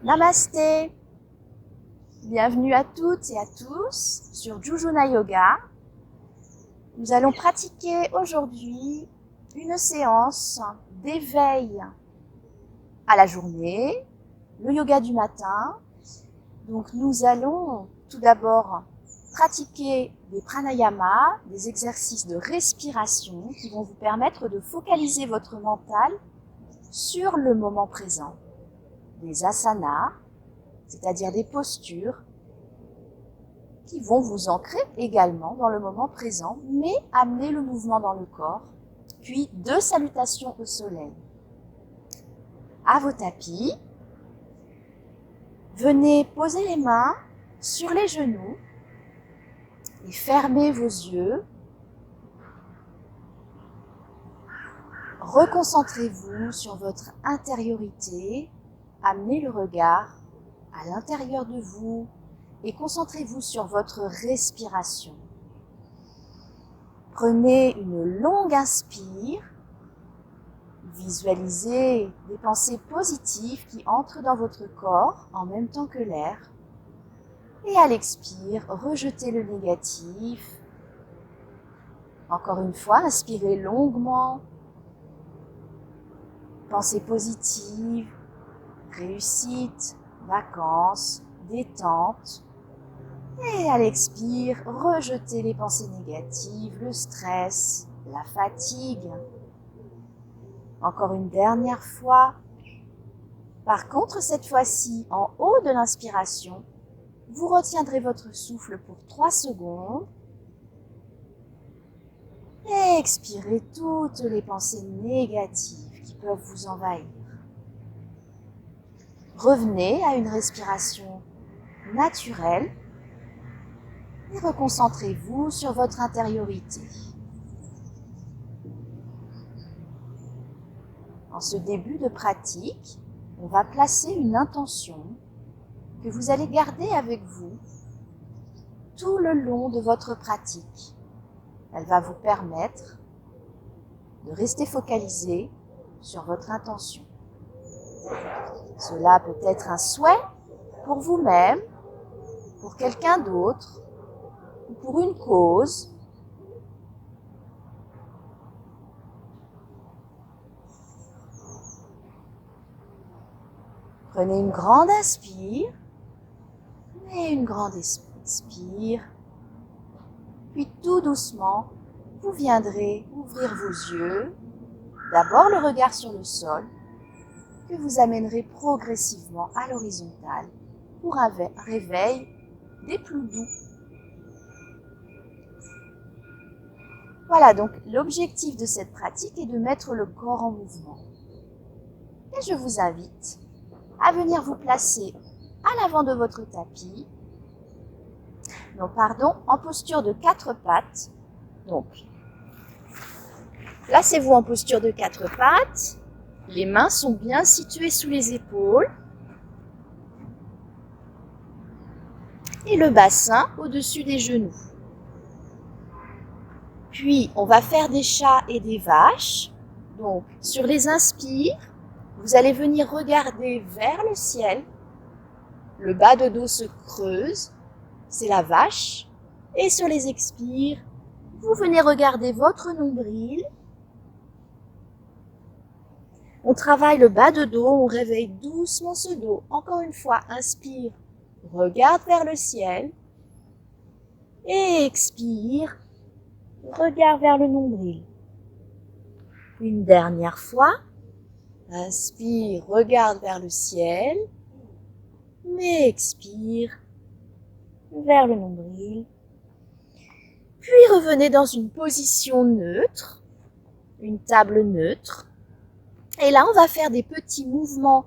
Namasté. Bienvenue à toutes et à tous sur Jujuna Yoga. Nous allons pratiquer aujourd'hui une séance d'éveil à la journée, le yoga du matin. Donc nous allons tout d'abord pratiquer des pranayamas, des exercices de respiration qui vont vous permettre de focaliser votre mental sur le moment présent. Des asanas, c'est-à-dire des postures qui vont vous ancrer également dans le moment présent, mais amener le mouvement dans le corps. Puis 2 salutations au soleil. À vos tapis, venez poser les mains sur les genoux et fermez vos yeux. Reconcentrez-vous sur votre intériorité, amenez le regard à l'intérieur de vous et concentrez-vous sur votre respiration. Prenez une longue inspire, visualisez des pensées positives qui entrent dans votre corps en même temps que l'air. Et à l'expire, rejetez le négatif. Encore une fois, inspirez longuement. Pensées positives, réussite, vacances, détente. Et à l'expire, rejetez les pensées négatives, le stress, la fatigue. Encore une dernière fois. Par contre, cette fois-ci, en haut de l'inspiration, vous retiendrez votre souffle pour 3 secondes. Et expirez toutes les pensées négatives qui peuvent vous envahir. Revenez à une respiration naturelle et reconcentrez-vous sur votre intériorité. En ce début de pratique, on va placer une intention que vous allez garder avec vous tout le long de votre pratique. Elle va vous permettre de rester focalisé sur votre intention. Cela peut être un souhait pour vous-même, pour quelqu'un d'autre, ou pour une cause. Prenez une grande inspire et une grande expire. Puis tout doucement, vous viendrez ouvrir vos yeux. D'abord le regard sur le sol, que vous amènerez progressivement à l'horizontale pour un réveil des plus doux. Voilà, donc l'objectif de cette pratique est de mettre le corps en mouvement. Et je vous invite à venir vous placer à l'avant de votre tapis, en posture de 4 pattes. Donc, placez-vous en posture de 4 pattes, les mains sont bien situées sous les épaules et le bassin au-dessus des genoux. Puis, on va faire des chats et des vaches. Donc, sur les inspires, vous allez venir regarder vers le ciel. Le bas de dos se creuse, c'est la vache. Et sur les expires, vous venez regarder votre nombril. On travaille le bas de dos, on réveille doucement ce dos. Encore une fois, inspire, regarde vers le ciel. Et expire, regarde vers le nombril. Une dernière fois, inspire, regarde vers le ciel. Mais expire vers le nombril. Puis revenez dans une position neutre, une table neutre. Et là, on va faire des petits mouvements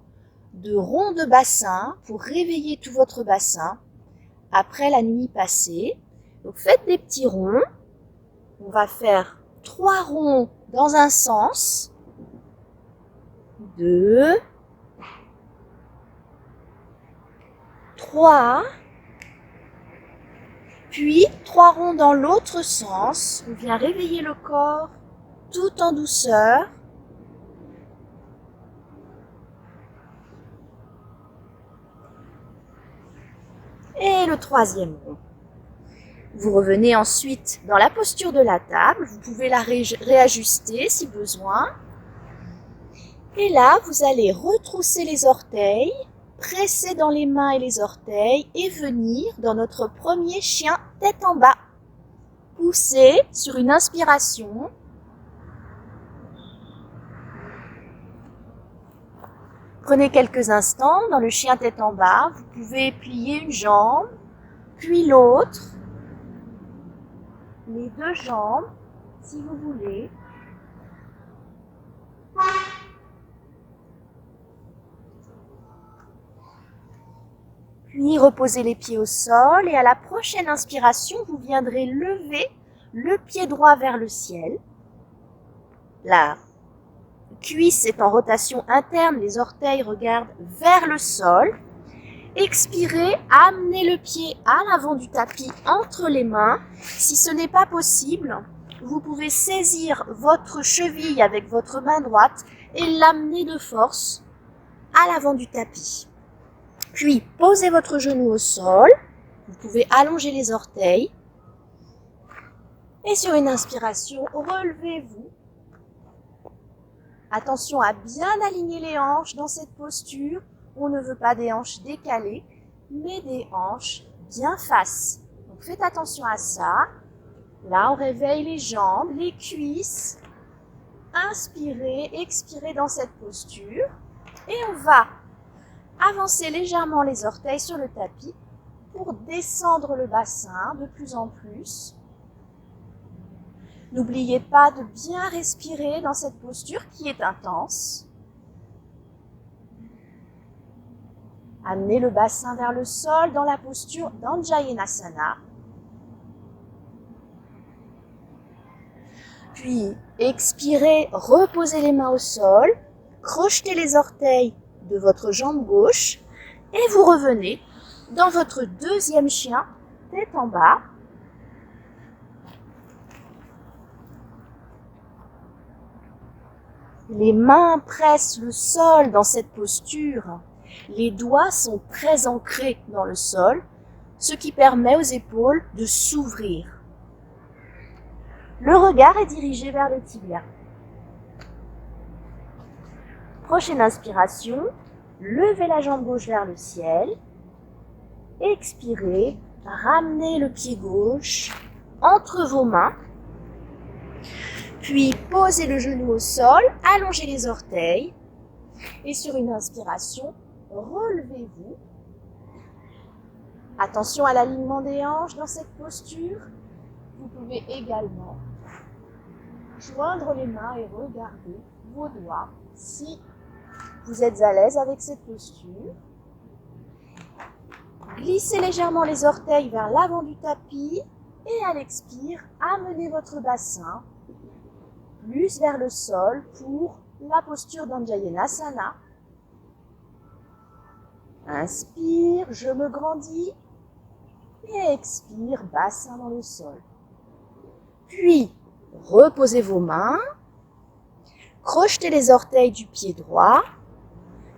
de rond de bassin pour réveiller tout votre bassin après la nuit passée. Donc faites des petits ronds. On va faire 3 ronds dans un sens. 2, 3, puis 3 ronds dans l'autre sens. On vient réveiller le corps tout en douceur. Et le troisième rond. Vous revenez ensuite dans la posture de la table. Vous pouvez la réajuster si besoin. Et là, vous allez retrousser les orteils, presser dans les mains et les orteils et venir dans notre premier chien tête en bas. Poussez sur une inspiration. Prenez quelques instants dans le chien tête en bas. Vous pouvez plier une jambe, puis l'autre, les deux jambes, si vous voulez. Puis reposez les pieds au sol et à la prochaine inspiration, vous viendrez lever le pied droit vers le ciel. La cuisse est en rotation interne, les orteils regardent vers le sol. Expirez, amenez le pied à l'avant du tapis entre les mains. Si ce n'est pas possible, vous pouvez saisir votre cheville avec votre main droite et l'amener de force à l'avant du tapis. Puis, posez votre genou au sol. Vous pouvez allonger les orteils. Et sur une inspiration, relevez-vous. Attention à bien aligner les hanches dans cette posture. On ne veut pas des hanches décalées, mais des hanches bien fasses. Donc, faites attention à ça. Là, on réveille les jambes, les cuisses. Inspirez, expirez dans cette posture. Et on va avancer légèrement les orteils sur le tapis pour descendre le bassin de plus en plus. N'oubliez pas de bien respirer dans cette posture qui est intense. Amenez le bassin vers le sol dans la posture d'Anjayenasana. Puis, expirez, reposez les mains au sol, crochetez les orteils de votre jambe gauche et vous revenez dans votre deuxième chien, tête en bas. Les mains pressent le sol dans cette posture. Les doigts sont très ancrés dans le sol, ce qui permet aux épaules de s'ouvrir. Le regard est dirigé vers le tibia. Prochaine inspiration, levez la jambe gauche vers le ciel. Expirez, ramenez le pied gauche entre vos mains. Puis posez le genou au sol, allongez les orteils. Et sur une inspiration, relevez-vous. Attention à l'alignement des hanches dans cette posture. Vous pouvez également joindre les mains et regarder vos doigts si vous êtes à l'aise avec cette posture. Glissez légèrement les orteils vers l'avant du tapis et à l'expire, amenez votre bassin plus vers le sol pour la posture d'Anjayenasana. Inspire, je me grandis et expire, bassin dans le sol. Puis, reposez vos mains, crochetez les orteils du pied droit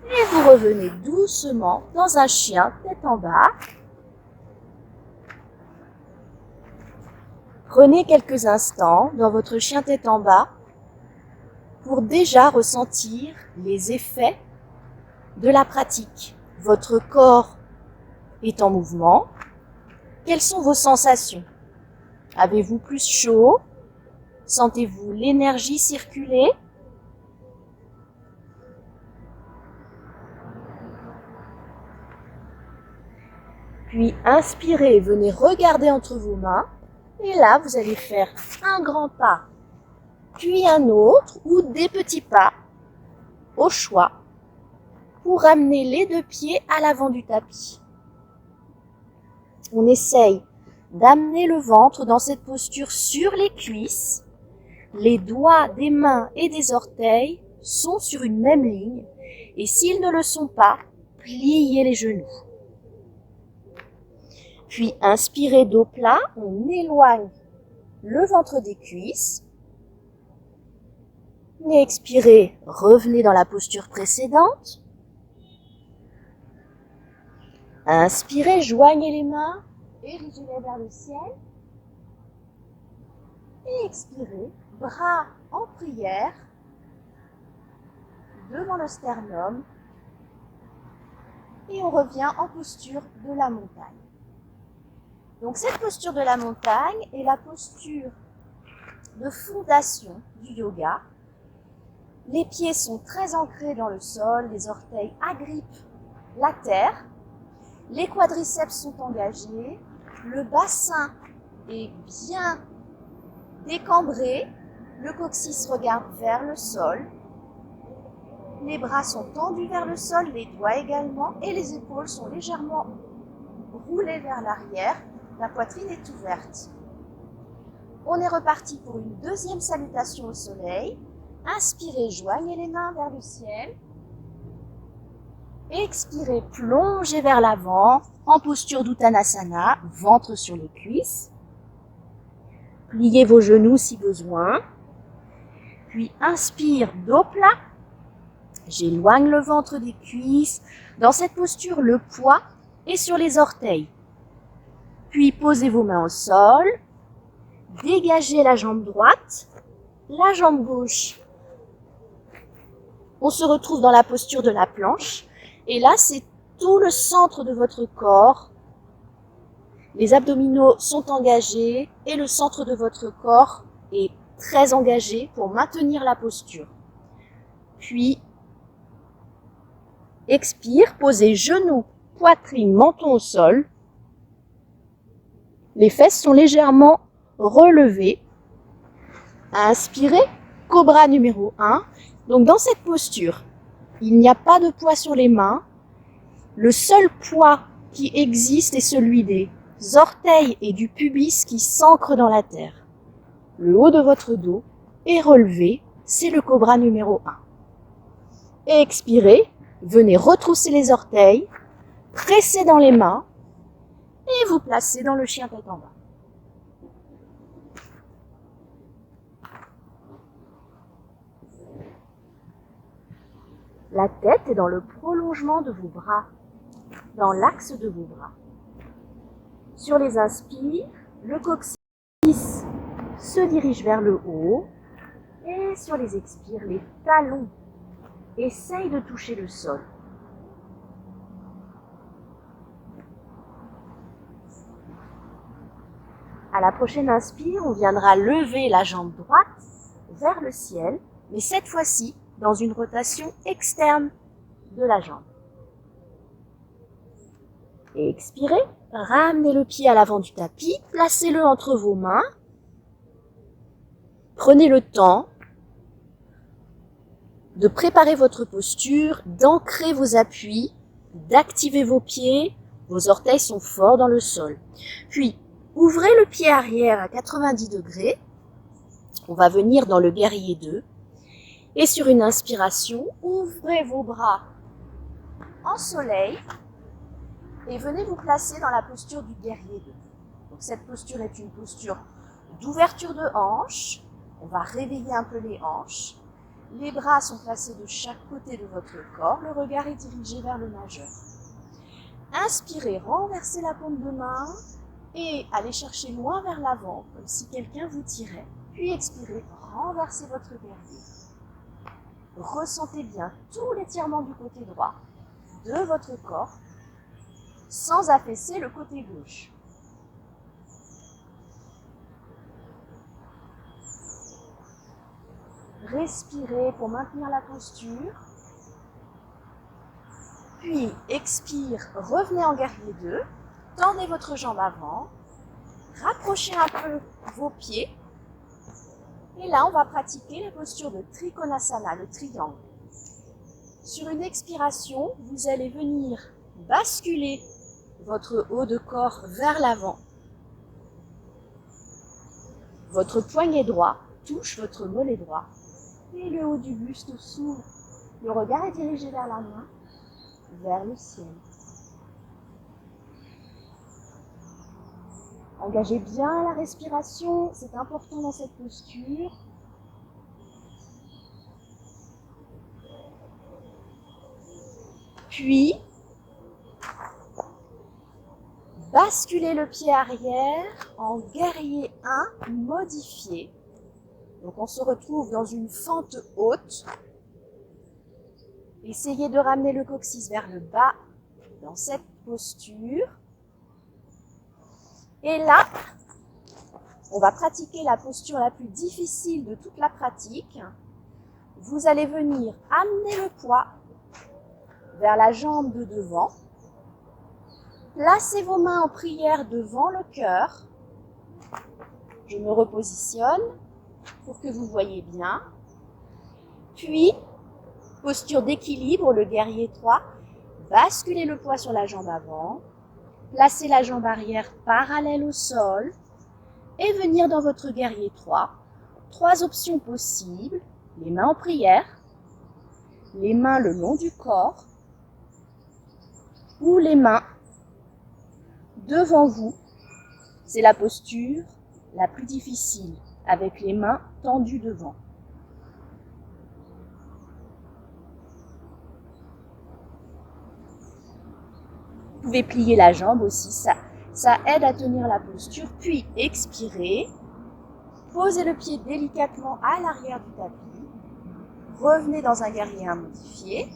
et vous revenez doucement dans un chien tête en bas. Prenez quelques instants dans votre chien tête en bas pour déjà ressentir les effets de la pratique. Votre corps est en mouvement. Quelles sont vos sensations? Avez-vous plus chaud? Sentez-vous l'énergie circuler? Puis inspirez, venez regarder entre vos mains. Et là, vous allez faire un grand pas, puis un autre ou des petits pas au choix pour ramener les deux pieds à l'avant du tapis. On essaye d'amener le ventre dans cette posture sur les cuisses. Les doigts des mains et des orteils sont sur une même ligne et s'ils ne le sont pas, pliez les genoux. Puis inspirez dos plat, on éloigne le ventre des cuisses. Et expirez, revenez dans la posture précédente. Inspirez, joignez les mains, érigez-les vers le ciel. Et expirez, bras en prière, devant le sternum. Et on revient en posture de la montagne. Donc cette posture de la montagne est la posture de fondation du yoga. Les pieds sont très ancrés dans le sol, les orteils agrippent la terre, les quadriceps sont engagés, le bassin est bien décambré, le coccyx regarde vers le sol, les bras sont tendus vers le sol, les doigts également, et les épaules sont légèrement roulées vers l'arrière, la poitrine est ouverte. On est reparti pour une deuxième salutation au soleil. Inspirez, joignez les mains vers le ciel. Expirez, plongez vers l'avant en posture d'Uttanasana, ventre sur les cuisses. Pliez vos genoux si besoin. Puis inspire, dos plat. J'éloigne le ventre des cuisses. Dans cette posture, le poids est sur les orteils. Puis posez vos mains au sol. Dégagez la jambe droite, la jambe gauche. On se retrouve dans la posture de la planche. Et là, c'est tout le centre de votre corps. Les abdominaux sont engagés et le centre de votre corps est très engagé pour maintenir la posture. Puis, expire, posez genoux, poitrine, menton au sol. Les fesses sont légèrement relevées. Inspirez, cobra numéro 1. Donc dans cette posture, il n'y a pas de poids sur les mains. Le seul poids qui existe est celui des orteils et du pubis qui s'ancrent dans la terre. Le haut de votre dos est relevé, c'est le cobra numéro 1. Et expirez, venez retrousser les orteils, pressez dans les mains et vous placez dans le chien tête en bas. La tête est dans le prolongement de vos bras, dans l'axe de vos bras. Sur les inspires, le coccyx se dirige vers le haut et sur les expires, les talons essayent de toucher le sol. À la prochaine inspire, on viendra lever la jambe droite vers le ciel, mais cette fois-ci dans une rotation externe de la jambe. Et expirez, ramenez le pied à l'avant du tapis, placez-le entre vos mains. Prenez le temps de préparer votre posture, d'ancrer vos appuis, d'activer vos pieds. Vos orteils sont forts dans le sol. Puis, ouvrez le pied arrière à 90 degrés. On va venir dans le guerrier 2. Et sur une inspiration, ouvrez vos bras en soleil et venez vous placer dans la posture du guerrier 2. Donc cette posture est une posture d'ouverture de hanches. On va réveiller un peu les hanches. Les bras sont placés de chaque côté de votre corps. Le regard est dirigé vers le majeur. Inspirez, renversez la paume de main et allez chercher loin vers l'avant, comme si quelqu'un vous tirait. Puis expirez, renversez votre guerrier. Ressentez bien tout l'étirement du côté droit de votre corps sans affaisser le côté gauche. Respirez pour maintenir la posture. Puis expire, revenez en guerrier 2. Tendez votre jambe avant. Rapprochez un peu vos pieds. Et là, on va pratiquer la posture de Trikonasana, le triangle. Sur une expiration, vous allez venir basculer votre haut de corps vers l'avant. Votre poignet droit touche votre mollet droit. Et le haut du buste s'ouvre. Le regard est dirigé vers la main, vers le ciel. Engagez bien la respiration, c'est important dans cette posture. Puis, Basculez le pied arrière en guerrier 1 modifié. Donc on se retrouve dans une fente haute. Essayez de ramener le coccyx vers le bas dans cette posture. Et là, on va pratiquer la posture la plus difficile de toute la pratique. Vous allez venir amener le poids vers la jambe de devant. Placez vos mains en prière devant le cœur. Je me repositionne pour que vous voyez bien. Puis, posture d'équilibre, le guerrier 3. Basculez le poids sur la jambe avant. Placez la jambe arrière parallèle au sol. Et venir dans votre guerrier 3. 3 options possibles. Les mains en prière. Les mains le long du corps. Ou les mains devant vous. C'est la posture la plus difficile, avec les mains tendues devant. Vous pouvez plier la jambe aussi, ça aide à tenir la posture. Puis expirez, posez le pied délicatement à l'arrière du tapis, revenez dans un guerrier 1 modifié,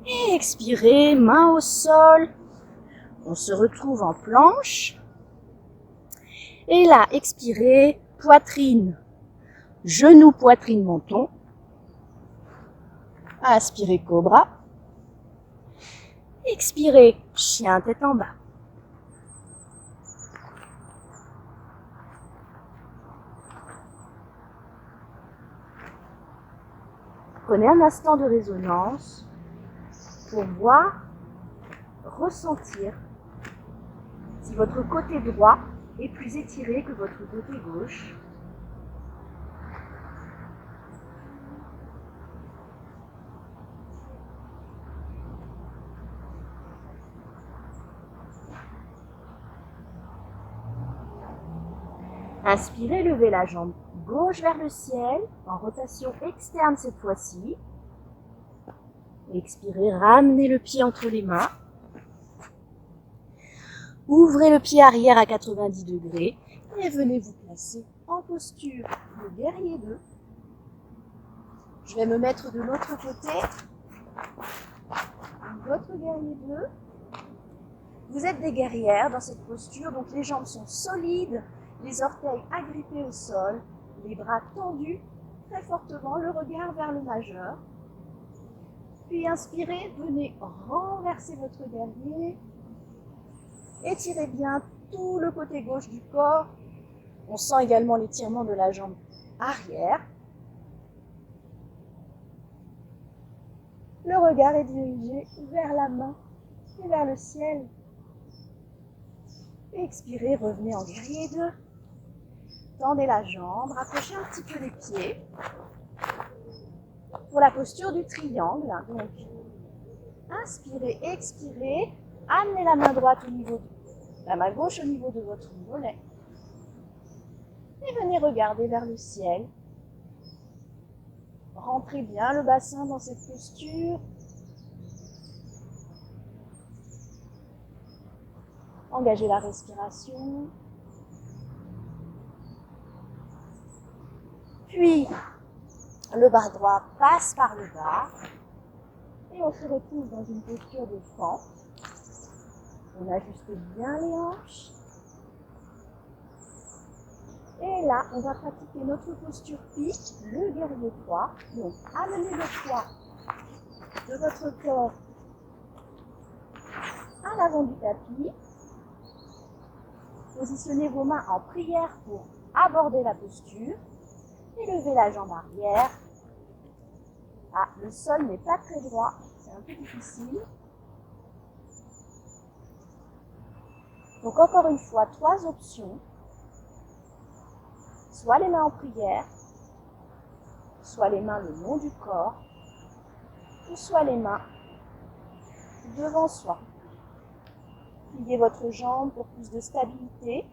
et expirez, main au sol. On se retrouve en planche. Et là, expirez, poitrine, genou, poitrine, menton. Inspirez, cobra. Expirez, chien, tête en bas. Prenez un instant de résonance pour voir, ressentir si votre côté droit est plus étiré que votre côté gauche. Inspirez, levez la jambe gauche vers le ciel, en rotation externe cette fois-ci. Expirez, ramenez le pied entre les mains. Ouvrez le pied arrière à 90 degrés et venez vous placer en posture de guerrier 2. Je vais me mettre de l'autre côté. Votre guerrier 2. Vous êtes des guerrières dans cette posture, donc les jambes sont solides, les orteils agrippés au sol, les bras tendus très fortement, le regard vers le majeur. Puis inspirez, venez renverser votre guerrier. Étirez bien tout le côté gauche du corps. On sent également l'étirement de la jambe arrière. Le regard est dirigé vers la main et vers le ciel. Expirez, revenez en guerrier 2. Tendez la jambe, rapprochez un petit peu les pieds. Pour la posture du triangle, donc, inspirez, expirez, amenez la main droite au niveau la main gauche au niveau de votre mollet. Et venez regarder vers le ciel. Rentrez bien le bassin dans cette posture. Engagez la respiration. Puis, le bras droit passe par le bas. Et on se retrouve dans une posture de fente. On ajuste bien les hanches. Et là, on va pratiquer notre posture pique, le guerrier 3. Donc, amenez le poids de votre corps à l'avant du tapis. Positionnez vos mains en prière pour aborder la posture. Et levez la jambe arrière. Ah, le sol n'est pas très droit, c'est un peu difficile. Donc encore une fois, 3 options. Soit les mains en prière, soit les mains le long du corps, ou soit les mains devant soi. Pliez votre jambe pour plus de stabilité.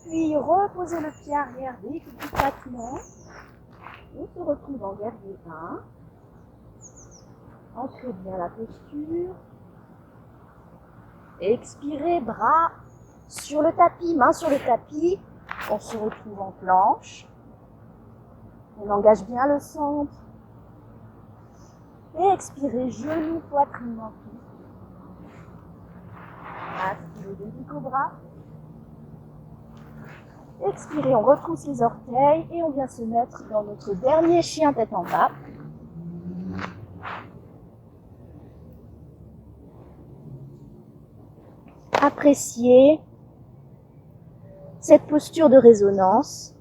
Puis reposez le pied arrière délicatement. On se retrouve en guerrier 1. Ancrez bien la posture. Expirez, bras sur le tapis, mains sur le tapis. On se retrouve en planche. On engage bien le centre. Et expirez, genoux, poitrine, menton. Inspirez, demi cobra. Expirez, on retrousse les orteils et on vient se mettre dans notre dernier chien tête en bas. Appréciez cette posture de résonance.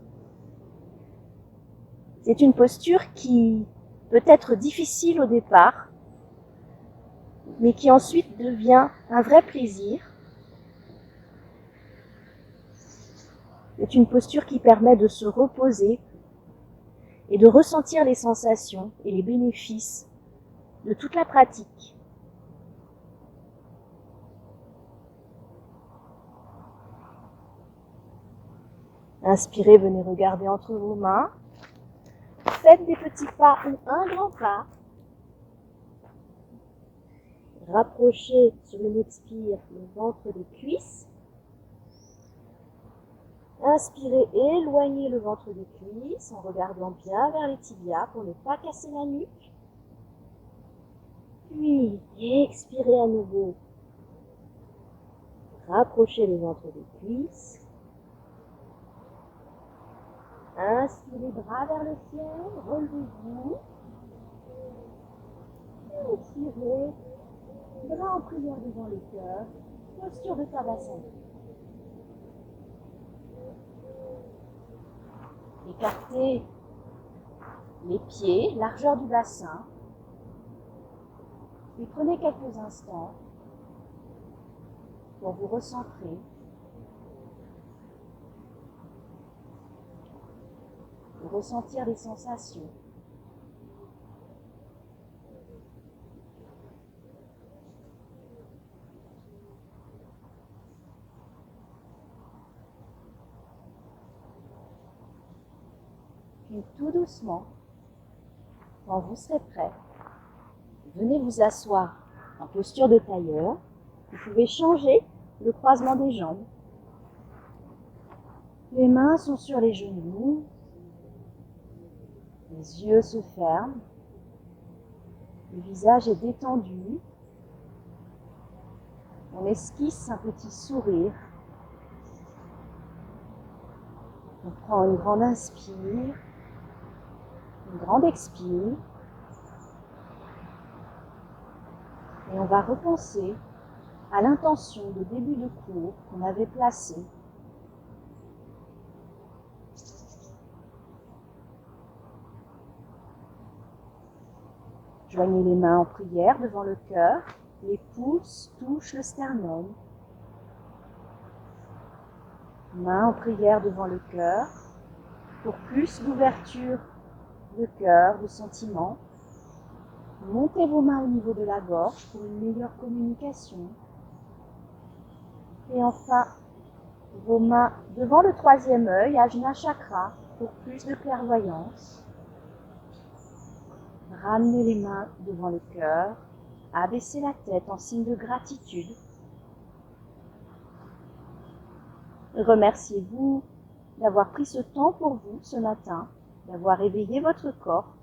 C'est une posture qui peut être difficile au départ, mais qui ensuite devient un vrai plaisir. C'est une posture qui permet de se reposer et de ressentir les sensations et les bénéfices de toute la pratique. Inspirez, venez regarder entre vos mains. Faites des petits pas ou un grand pas. Rapprochez sur une expire le ventre des cuisses. Inspirez, éloignez le ventre des cuisses en regardant bien vers les tibias pour ne pas casser la nuque. Puis, expirez à nouveau. Rapprochez le ventre des cuisses. Inspirez, bras vers le ciel, relevez-vous. Expirez, bras en prière devant le cœur, posture de Tadasana. Écartez les pieds, largeur du bassin. Et prenez quelques instants pour vous recentrer. Pour ressentir les sensations. Puis tout doucement, quand vous serez prêt, venez vous asseoir en posture de tailleur. Vous pouvez changer le croisement des jambes. Les mains sont sur les genoux. Les yeux se ferment. Le visage est détendu. On esquisse un petit sourire. On prend une grande inspire, une grande expire. Et on va repenser à l'intention de début de cours qu'on avait placée. Joignez les mains en prière devant le cœur. Les pouces touchent le sternum. Mains en prière devant le cœur. Pour plus d'ouverture de cœur, de sentiment. Montez vos mains au niveau de la gorge pour une meilleure communication. Et enfin, vos mains devant le troisième œil, Ajna Chakra, pour plus de clairvoyance. Ramenez les mains devant le cœur, abaissez la tête en signe de gratitude. Remerciez-vous d'avoir pris ce temps pour vous ce matin, d'avoir éveillé votre corps.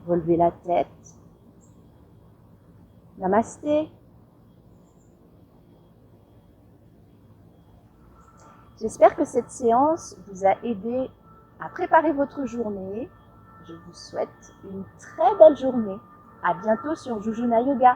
Relevez la tête. Namasté. J'espère que cette séance vous a aidé à préparer votre journée. Je vous souhaite une très belle journée. À bientôt sur Jujuna Yoga.